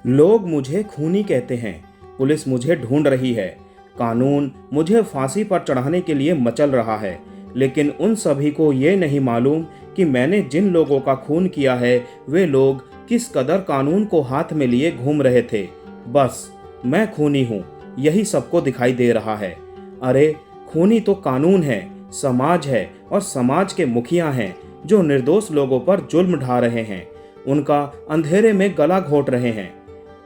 लोग मुझे खूनी कहते हैं, पुलिस मुझे ढूंढ रही है, कानून मुझे फांसी पर चढ़ाने के लिए मचल रहा है। लेकिन उन सभी को ये नहीं मालूम कि मैंने जिन लोगों का खून किया है वे लोग किस कदर कानून को हाथ में लिए घूम रहे थे। बस मैं खूनी हूँ, यही सबको दिखाई दे रहा है। अरे खूनी तो कानून है, समाज है और समाज के मुखिया हैं जो निर्दोष लोगों पर जुल्म ढा रहे हैं, उनका अंधेरे में गला घोंट रहे हैं।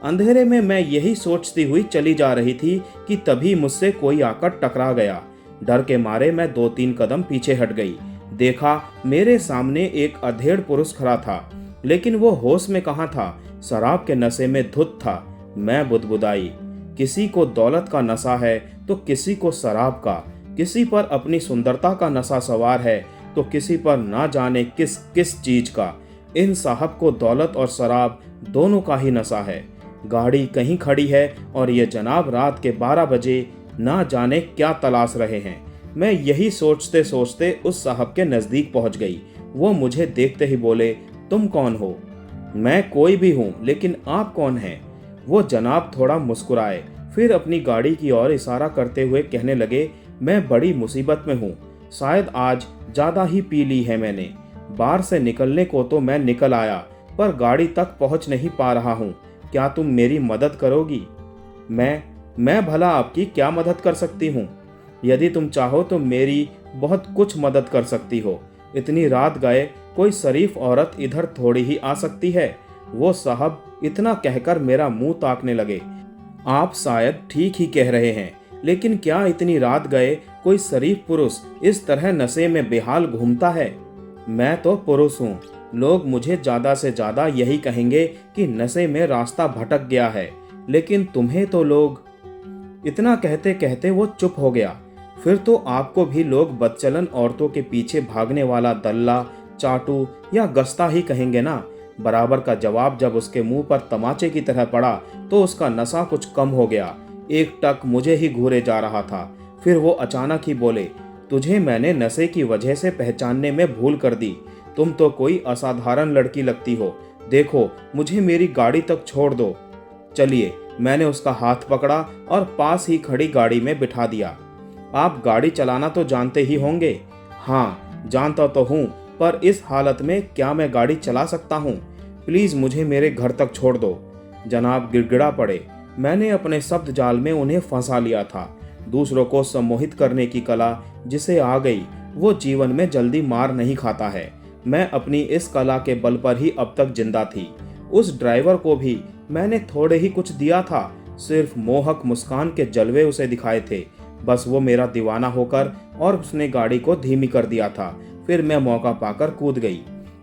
अंधेरे में मैं यही सोचती हुई चली जा रही थी कि तभी मुझसे कोई आकर टकरा गया। डर के मारे मैं 2-3 कदम पीछे हट गई। देखा मेरे सामने एक अधेड़ पुरुष खड़ा था, लेकिन वो होश में कहाँ था, शराब के नशे में धुत था। मैं बुदबुदाई, किसी को दौलत का नशा है तो किसी को शराब का, किसी पर अपनी सुंदरता का नशा सवार है तो किसी पर ना जाने किस किस चीज का। इन साहब को दौलत और शराब दोनों का ही नशा है। गाड़ी कहीं खड़ी है और ये जनाब रात के 12 बजे ना जाने क्या तलाश रहे हैं। मैं यही सोचते सोचते उस साहब के नजदीक पहुंच गई। वो मुझे देखते ही बोले, तुम कौन हो? मैं कोई भी हूं, लेकिन आप कौन हैं? वो जनाब थोड़ा मुस्कुराए, फिर अपनी गाड़ी की ओर इशारा करते हुए कहने लगे, मैं बड़ी मुसीबत में हूँ। शायद आज ज्यादा ही पी ली है मैंने। बार से निकलने को तो मैं निकल आया, पर गाड़ी तक पहुंच नहीं पा रहा हूँ। क्या तुम मेरी मदद करोगी? मैं भला आपकी क्या मदद कर सकती हूँ? यदि तुम चाहो तो मेरी बहुत कुछ मदद कर सकती हो। इतनी रात गए कोई शरीफ औरत इधर थोड़ी ही आ सकती है। वो साहब इतना कहकर मेरा मुंह ताकने लगे। आप शायद ठीक ही कह रहे हैं, लेकिन क्या इतनी रात गए कोई शरीफ पुरुष इस तरह नशे में बेहाल घूमता है? मैं तो पुरुष हूँ, लोग मुझे ज्यादा से ज्यादा यही कहेंगे कि नशे में रास्ता भटक गया है, लेकिन तुम्हें तो लोग। इतना कहते कहते वो चुप हो गया। फिर तो आपको भी लोग बदचलन औरतों के पीछे भागने वाला दल्ला, चाटू या गस्ता ही कहेंगे ना। बराबर का जवाब जब उसके मुंह पर तमाचे की तरह पड़ा तो उसका नशा कुछ कम हो गया। एक टक मुझे ही घूरे जा रहा था। फिर वो अचानक ही बोले, तुझे मैंने नशे की वजह से पहचानने में भूल कर दी। तुम तो कोई असाधारण लड़की लगती हो। देखो मुझे मेरी गाड़ी तक छोड़ दो। चलिए, मैंने उसका हाथ पकड़ा और पास ही खड़ी गाड़ी में बिठा दिया। आप गाड़ी चलाना तो जानते ही होंगे? हाँ, जानता तो हूँ, पर इस हालत में क्या मैं गाड़ी चला सकता हूँ? प्लीज मुझे मेरे घर तक छोड़ दो। जनाब गिड़गिड़ा पड़े। मैंने अपने शब्द जाल में उन्हें फंसा लिया था। दूसरों को सम्मोहित करने की कला जिसे आ गई वो जीवन में जल्दी मार नहीं खाता है। मैं अपनी इस कला के बल पर ही अब तक जिंदा थी। उस ड्राइवर को भी मैंने थोड़े ही कुछ दिया था, सिर्फ मोहक मुस्कान के जलवे उसे दिखाए थे। बस वो मेरा दीवाना होकर और उसने गाड़ी को धीमी कर दिया था। फिर मैं मौका पाकर कूद गई।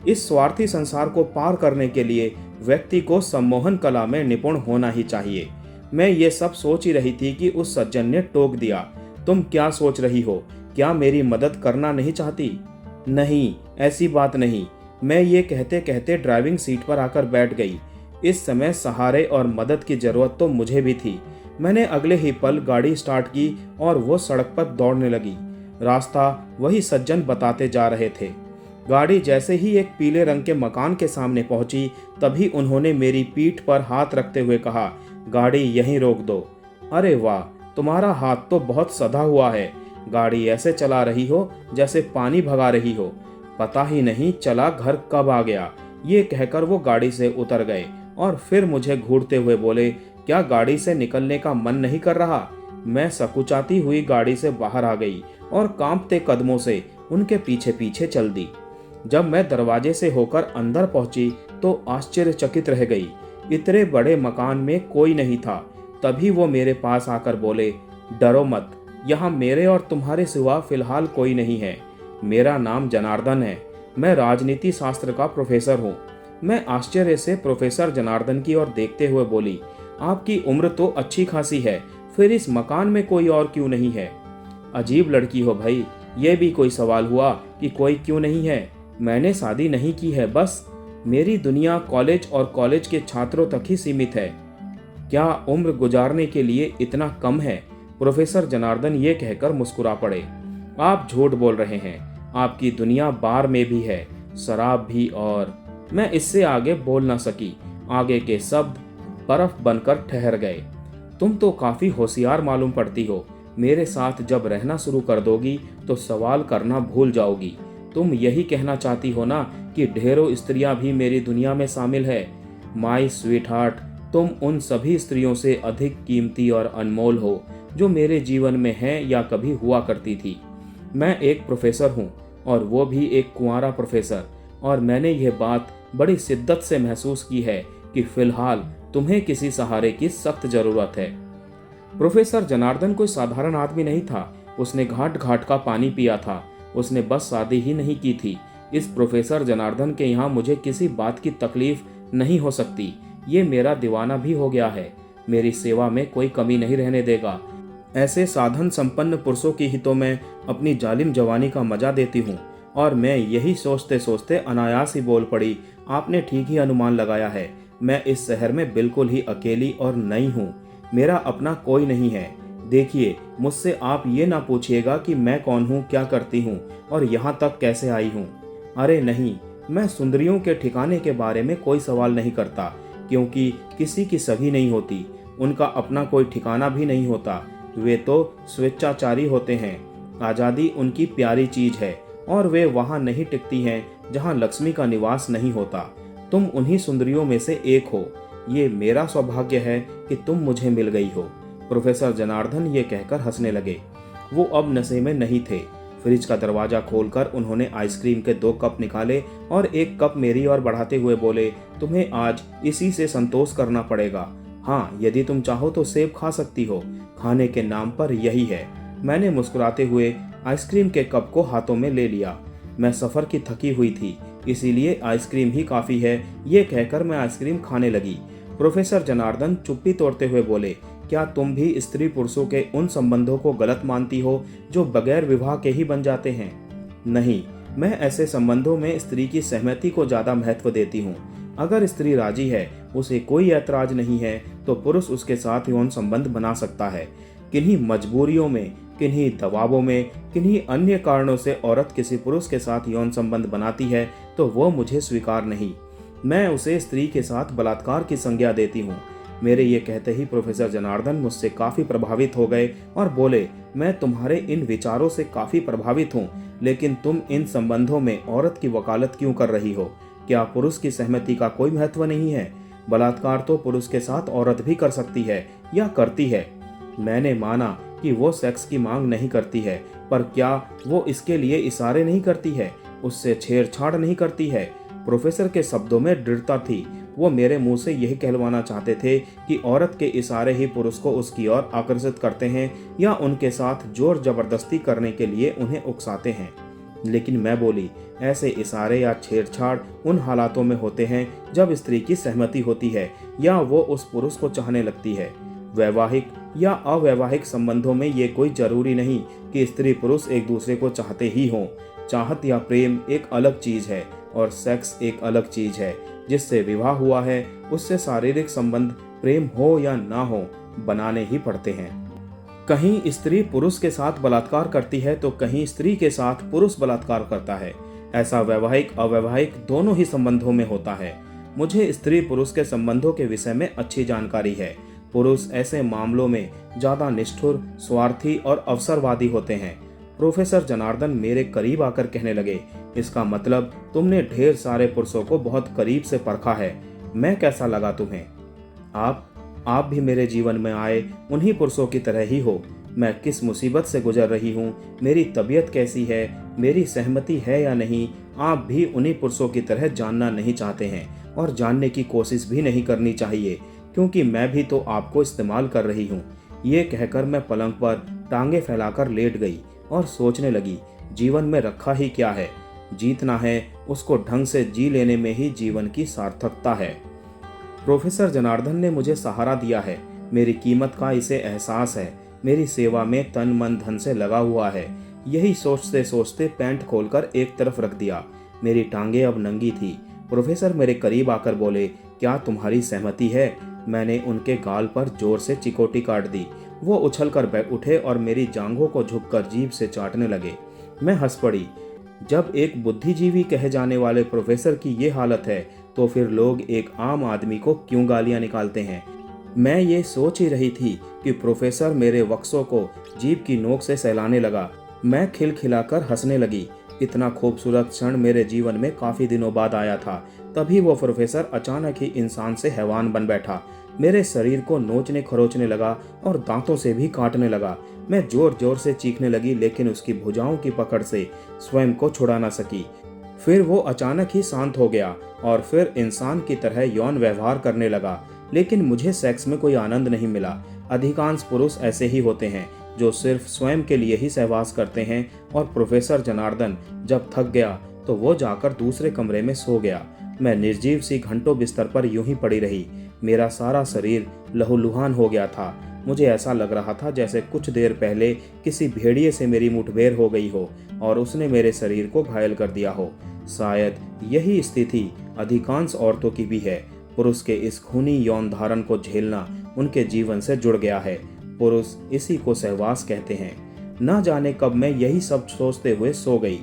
इस स्वार्थी संसार को पार करने के लिए व्यक्ति को सम्मोहन कला में निपुण होना ही चाहिए। मैं ये सब सोच ही रही थी कि उस सज्जन ने टोक दिया, तुम क्या सोच रही हो? क्या मेरी मदद करना नहीं चाहती? नहीं, ऐसी बात नहीं। मैं ये कहते कहते ड्राइविंग सीट पर आकर बैठ गई। इस समय सहारे और मदद की जरूरत तो मुझे भी थी। मैंने अगले ही पल गाड़ी स्टार्ट की और वो सड़क पर दौड़ने लगी। रास्ता वही सज्जन बताते जा रहे थे। गाड़ी जैसे ही एक पीले रंग के मकान के सामने पहुंची, तभी उन्होंने मेरी पीठ पर हाथ रखते हुए कहा, गाड़ी यहीं रोक दो। अरे वाह, तुम्हारा हाथ तो बहुत सधा हुआ है। गाड़ी ऐसे चला रही हो जैसे पानी भगा रही हो। पता ही नहीं चला घर कब आ गया। ये कहकर वो गाड़ी से उतर गए और फिर मुझे घूरते हुए बोले, क्या गाड़ी से निकलने का मन नहीं कर रहा? मैं सकुचाती हुई गाड़ी से बाहर आ गई और कांपते कदमों से उनके पीछे पीछे चल दी। जब मैं दरवाजे से होकर अंदर पहुंची तो आश्चर्यचकित रह गई। इतने बड़े मकान में कोई नहीं था। तभी वो मेरे पास आकर बोले, डरो मत, यहाँ मेरे और तुम्हारे सिवा फिलहाल कोई नहीं है। मेरा नाम जनार्दन है। मैं राजनीति शास्त्र का प्रोफेसर हूँ। मैं आश्चर्य से प्रोफेसर जनार्दन की ओर देखते हुए बोली, आपकी उम्र तो अच्छी खासी है, फिर इस मकान में कोई और क्यों नहीं है? अजीब लड़की हो भाई, ये भी कोई सवाल हुआ कि कोई क्यों नहीं है? मैंने शादी नहीं की है, बस मेरी दुनिया कॉलेज और कॉलेज के छात्रों तक ही सीमित है। क्या उम्र गुजारने के लिए इतना कम है? प्रोफेसर जनार्दन ये कहकर मुस्कुरा पड़े। आप झूठ बोल रहे हैं। आपकी दुनिया बार में भी है, शराब भी। और मैं इससे आगे बोल ना सकी। आगे के शब्द बर्फ बनकर ठहर गए। तुम तो काफी होशियार मालूम पड़ती हो। मेरे साथ जब रहना शुरू कर दोगी तो सवाल करना भूल जाओगी। तुम यही कहना चाहती हो ना कि ढेरों स्त्रियां भी मेरी दुनिया में शामिल है। माई स्वीट हार्ट, तुम उन सभी स्त्रियों से अधिक कीमती और अनमोल हो जो मेरे जीवन में हैं या कभी हुआ करती थी। मैं एक प्रोफेसर हूँ, और वो भी एक कुंवारा प्रोफेसर, और मैंने यह बात बड़ी शिद्दत से महसूस की है कि फिलहाल तुम्हें किसी सहारे की सख्त जरूरत है। प्रोफेसर जनार्दन कोई साधारण आदमी नहीं था। उसने घाट घाट का पानी पिया था। उसने बस शादी ही नहीं की थी। इस प्रोफेसर जनार्दन के यहाँ मुझे किसी बात की तकलीफ नहीं हो सकती। ये मेरा दीवाना भी हो गया है। मेरी सेवा में कोई कमी नहीं रहने देगा। ऐसे साधन संपन्न पुरुषों की ही तो मैं अपनी जालिम जवानी का मजा देती हूँ। और मैं यही सोचते सोचते अनायास ही बोल पड़ी, आपने ठीक ही अनुमान लगाया है। मैं इस शहर में बिल्कुल ही अकेली और नई हूँ। मेरा अपना कोई नहीं है। देखिए, मुझसे आप ये ना पूछिएगा कि मैं कौन हूँ, क्या करती हूँ और यहाँ तक कैसे आई हूँ। अरे नहीं, मैं सुंदरियों के ठिकाने के बारे में कोई सवाल नहीं करता, क्योंकि किसी की सगी नहीं होती। उनका अपना कोई ठिकाना भी नहीं होता। वे तो स्वेच्छाचारी होते हैं। आज़ादी उनकी प्यारी चीज है, और वे वहाँ नहीं टिकती हैं जहाँ लक्ष्मी का निवास नहीं होता। तुम उन्हीं सुंदरियों में से एक हो। ये मेरा सौभाग्य है कि तुम मुझे मिल गई हो। प्रोफेसर जनार्दन ये कहकर हंसने लगे। वो अब नशे में नहीं थे। फ्रिज का दरवाजा खोलकर उन्होंने आइसक्रीम के 2 कप निकाले और 1 कप मेरी ओर बढ़ाते हुए बोले, तुम्हें आज इसी से संतोष करना पड़ेगा। हाँ, यदि तुम चाहो तो सेब खा सकती हो। खाने के नाम पर यही है। मैंने मुस्कुराते हुए आइसक्रीम के कप को हाथों में ले लिया। मैं सफर की थकी हुई थी, इसीलिए आइसक्रीम ही काफी है, ये कहकर मैं आइसक्रीम खाने लगी। प्रोफेसर जनार्दन चुप्पी तोड़ते हुए बोले, क्या तुम भी स्त्री पुरुषों के उन संबंधों को गलत मानती हो जो बगैर विवाह के ही बन जाते हैं? नहीं, मैं ऐसे संबंधों में स्त्री की सहमति को ज्यादा महत्व देती हूँ। अगर स्त्री राजी है, उसे कोई ऐतराज नहीं है, तो पुरुष उसके साथ यौन संबंध बना सकता है। किन्हीं मजबूरियों में, किन्हीं दबावों में, किन्हीं अन्य कारणों से औरत किसी पुरुष के साथ यौन संबंध बनाती है तो वो मुझे स्वीकार नहीं। मैं उसे स्त्री के साथ बलात्कार की संज्ञा देती हूँ। मेरे ये कहते ही प्रोफेसर जनार्दन मुझसे काफी प्रभावित हो गए और बोले, मैं तुम्हारे इन विचारों से काफी प्रभावित हूँ, लेकिन तुम इन संबंधों में औरत की वकालत क्यों कर रही हो? क्या पुरुष की सहमति का कोई महत्व नहीं है? बलात्कार तो पुरुष के साथ औरत भी कर सकती है या करती है। मैंने माना कि वो सेक्स की मांग नहीं करती है, पर क्या वो इसके लिए इशारे नहीं करती है, उससे छेड़छाड़ नहीं करती है? प्रोफेसर के शब्दों में दृढ़ता थी। वो मेरे मुंह से यही कहलवाना चाहते थे कि औरत के इशारे ही पुरुष को उसकी ओर आकर्षित करते हैं या उनके साथ जोर जबरदस्ती करने के लिए उन्हें उकसाते हैं। लेकिन मैं बोली, ऐसे इशारे या छेड़छाड़ उन हालातों में होते हैं जब स्त्री की सहमति होती है या वो उस पुरुष को चाहने लगती है। वैवाहिक या अवैवाहिक संबंधों में ये कोई जरूरी नहीं कि स्त्री पुरुष एक दूसरे को चाहते ही हों। चाहत या प्रेम एक अलग चीज है और सेक्स एक अलग चीज है। जिससे विवाह हुआ है उससे शारीरिक संबंध, प्रेम हो या ना हो, बनाने ही पड़ते हैं। कहीं स्त्री पुरुष के साथ बलात्कार करती है तो कहीं स्त्री के साथ पुरुष बलात्कार करता है। ऐसा वैवाहिक अवैवाहिक दोनों ही संबंधों में होता है। मुझे स्त्री पुरुष के संबंधों के विषय में अच्छी जानकारी है। पुरुष ऐसे मामलों में ज्यादा निष्ठुर, स्वार्थी और अवसरवादी होते हैं। प्रोफेसर जनार्दन मेरे करीब आकर कहने लगे, इसका मतलब तुमने ढेर सारे पुरुषों को बहुत करीब से परखा है। मैं कैसा लगा तुम्हें? आप भी मेरे जीवन में आए उन्हीं पुरुषों की तरह ही हो। मैं किस मुसीबत से गुजर रही हूँ, मेरी तबीयत कैसी है, मेरी सहमति है या नहीं, आप भी उन्हीं पुरुषों की तरह जानना नहीं चाहते हैं और जानने की कोशिश भी नहीं करनी चाहिए, क्योंकि मैं भी तो आपको इस्तेमाल कर रही हूँ। ये कहकर मैं पलंग पर टांगे फैलाकर लेट गई और सोचने लगी, जीवन में रखा ही क्या है? जीतना है उसको ढंग से जी लेने में ही जीवन की सार्थकता है। प्रोफेसर जनार्दन ने मुझे सहारा दिया है। मेरी कीमत का इसे एहसास है। मेरी सेवा में तन मन धन से लगा हुआ है। यही सोचते सोचते पैंट खोलकर एक तरफ रख दिया। मेरी टांगे अब नंगी थी। प्रोफेसर मेरे करीब आकर बोले, क्या तुम्हारी सहमति है? मैंने उनके गाल पर जोर से चिकोटी काट दी। वो उछलकर बैठ उठे और मेरी जांघों को झुककर जीभ से चाटने लगे। मैं हंस पड़ी। जब एक बुद्धिजीवी कहे जाने वाले प्रोफेसर की ये हालत है तो फिर लोग एक आम आदमी को क्यों गालियां निकालते हैं? मैं ये सोच ही रही थी कि प्रोफेसर मेरे वक्सों को जीभ की नोक से सहलाने लगा। मैं खिलखिलाकर हंसने लगी। इतना खूबसूरत क्षण मेरे जीवन में काफी दिनों बाद आया था। तभी वो प्रोफेसर अचानक ही इंसान से हैवान बन बैठा। मेरे शरीर को नोचने खरोचने लगा और दांतों से भी काटने लगा। मैं जोर जोर से चीखने लगी, लेकिन उसकी भुजाओं की पकड़ से स्वयं को छुड़ा न सकी। फिर वो अचानक ही शांत हो गया और फिर इंसान की तरह यौन व्यवहार करने लगा। लेकिन मुझे सेक्स में कोई आनंद नहीं मिला। अधिकांश पुरुष ऐसे ही होते हैं जो सिर्फ स्वयं के लिए ही सहवास करते हैं। और प्रोफेसर जनार्दन जब थक गया तो वो जाकर दूसरे कमरे में सो गया। मैं निर्जीव सी घंटों बिस्तर पर यूं ही पड़ी रही। मेरा सारा शरीर लहूलुहान हो गया था। मुझे ऐसा लग रहा था जैसे कुछ देर पहले किसी भेड़िए से मेरी मुठभेड़ हो गई हो और उसने मेरे शरीर को घायल कर दिया हो। शायद यही स्थिति अधिकांश औरतों की भी है। पुरुष के इस खूनी यौन धारण को झेलना उनके जीवन से जुड़ गया है। पुरुष इसी को सहवास कहते हैं। न जाने कब मैं यही सब सोचते हुए सो गई।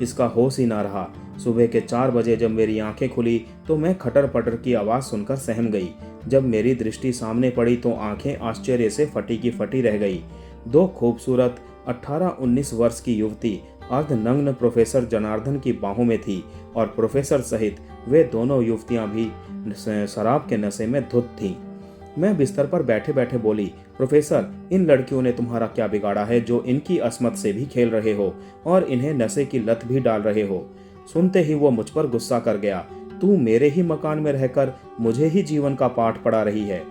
इसका होश ही ना रहा। सुबह के 4 बजे जब मेरी आंखें खुली तो मैं खटर पटर की आवाज सुनकर सहम गई। जब मेरी दृष्टि सामने पड़ी तो आंखें आश्चर्य से फटी की फटी रह गई। 2 खूबसूरत 18-19 वर्ष की युवती अर्धनग्न प्रोफेसर जनार्दन की बाहों में थी और प्रोफेसर सहित वे दोनों युवतियां भी शराब के नशे में धुत थीं। मैं बिस्तर पर बैठे बैठे बोली, प्रोफेसर, इन लड़कियों ने तुम्हारा क्या बिगाड़ा है जो इनकी अस्मत से भी खेल रहे हो और इन्हें नशे की लत भी डाल रहे हो। सुनते ही वो मुझ पर गुस्सा कर गया। तू मेरे ही मकान में रहकर मुझे ही जीवन का पाठ पढ़ा रही है।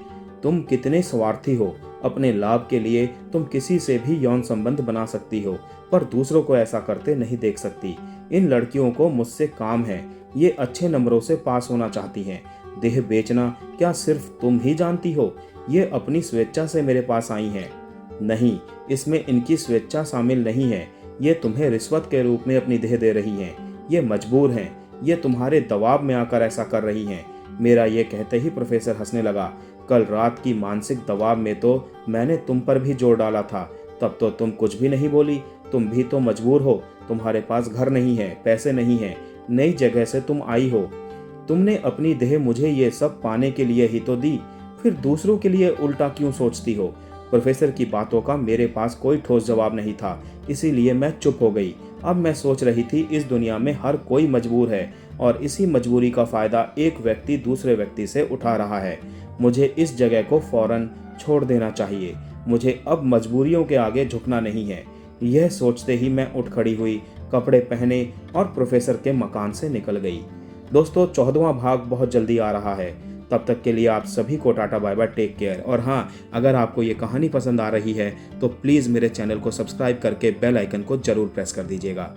तुम कितने स्वार्थी हो। अपने लाभ के लिए तुम किसी से भी यौन संबंध बना सकती हो, पर दूसरों को ऐसा करते नहीं देख सकती। इन लड़कियों को मुझसे काम है। ये अच्छे नंबरों से पास होना चाहती हैं। देह बेचना क्या सिर्फ तुम ही जानती हो? ये अपनी स्वेच्छा से मेरे पास आई हैं। नहीं, इसमें इनकी स्वेच्छा शामिल नहीं है। ये तुम्हें रिश्वत के रूप में अपनी देह दे रही हैं। ये मजबूर हैं। ये तुम्हारे दबाव में आकर ऐसा कर रही हैं। मेरा ये कहते ही प्रोफेसर हंसने लगा। कल रात की मानसिक दबाव में तो मैंने तुम पर भी जोर डाला था। तब तो तुम कुछ भी नहीं बोली। तुम भी तो मजबूर हो। तुम्हारे पास घर नहीं है, पैसे नहीं है, नई जगह से तुम आई हो। तुमने अपनी देह मुझे ये सब पाने के लिए ही तो दी। फिर दूसरों के लिए उल्टा क्यों सोचती हो? प्रोफेसर की बातों का मेरे पास कोई ठोस जवाब नहीं था, इसीलिए मैं चुप हो गई। अब मैं सोच रही थी, इस दुनिया में हर कोई मजबूर है और इसी मजबूरी का फायदा एक व्यक्ति दूसरे व्यक्ति से उठा रहा है। मुझे इस जगह को फौरन छोड़ देना चाहिए। मुझे अब मजबूरियों के आगे झुकना नहीं है। यह सोचते ही मैं उठ खड़ी हुई, कपड़े पहने और प्रोफेसर के मकान से निकल गई। दोस्तों, 14वां भाग बहुत जल्दी आ रहा है। तब तक के लिए आप सभी को tata bye bye, take care. और हाँ, अगर आपको ये कहानी पसंद आ रही है तो प्लीज़ मेरे चैनल को सब्सक्राइब करके बेल आइकन को जरूर प्रेस कर दीजिएगा।